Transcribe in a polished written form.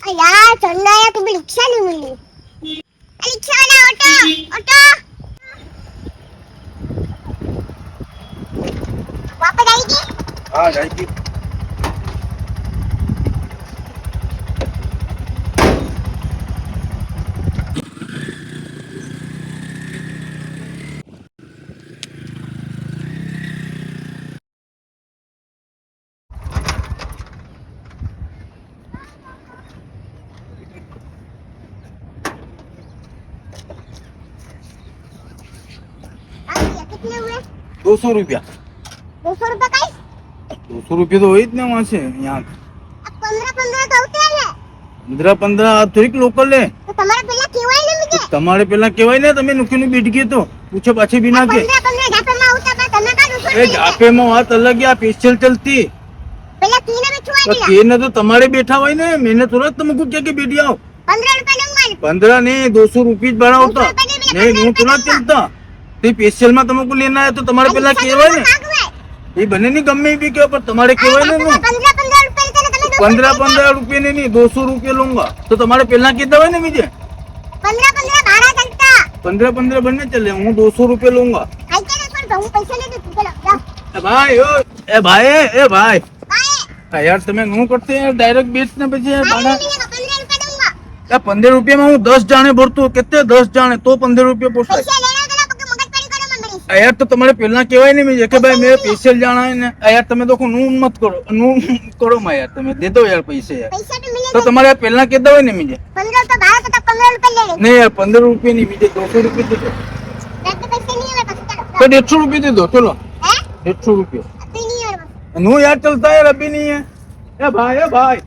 यार चलना है तुम्हें रिक्शा नहीं मिली रिक्शा वाला ऑटो ऑटो वापस आएगी हाँ जाएगी कितने हुए 200 रुपया 200 रुपए का 200 रुपये तो वही इतने वहाँ से यहाँ अब 15 तो होते हैं 15 થોડીક લોકલ લે तो તમારે પેલા કેવાય ને મુજે તમારે પેલા કેવાય ને તમે નુકીનું બીટ ગયો તો પૂછે પાછી બી ના કે 15 જાપેમાં આવતા બા તમે કા 200 એ જાપેમાં વાત અલગ આ સ્પેશિયલ ચલતી પેલા કીને બેઠવા તો દિયા કે ને તો તમારે બેઠા હોય ને મેને થોડા तुमको क्या के बैठ जाओ 15 रुपए लूंगा 15 नहीं 200 रुपये बड़ा होता नहीं હું થોડા ચલતા તે સ્પેશિયલ માં तुमको लेना है तो તમારે પેલા કેવાય ને એ બને ની ગમે બી કે પર તમારે કેવાય ને 15 रुपए तने તમે 15 रुपये नहीं 200 रुपये लूंगा तो तुम्हारे पहला कितना है ना मुझे 15 भाड़ा चलता 15 बनने चले हूँ 200 रुपये लूंगा आई के ना पर હું પૈસા લે દે ચલો જાઓ ए भाई बाय यार તમે શું કરતે યાર ડાયરેક્ટ બેચ ને પછી ભાડા 15 रुपए दूंगा या 15 रुपये में હું 10 જાણે ભરતો कितने 10 જાણે તો 15 रुपये પોસાય પૈસા લેના દેના પકે મગજમારી કરો મન મરી यार तो तुम्हारे पहला केवाय नहीं मुझे कि भाई मेरे स्पेशल जाना है ना यार તમે देखो नून मत करो नून करो मैं यार तुम्हें दे दो यार पैसे यार પૈસા તો મિલે तो तुम्हारे पहला कितना है नहीं मुझे 15 तो भाड़ा तो 15 रुपए ले ले नहीं यार 15 रुपये नहीं मुझे 200 रुपये दे दो मैं तो पैसे नहीं है बस चलो तो 150 रुपये दे दो चलो हैं 150 रुपये अभी नहीं है बस नो यार चलता है यार अभी नहीं है ए भाई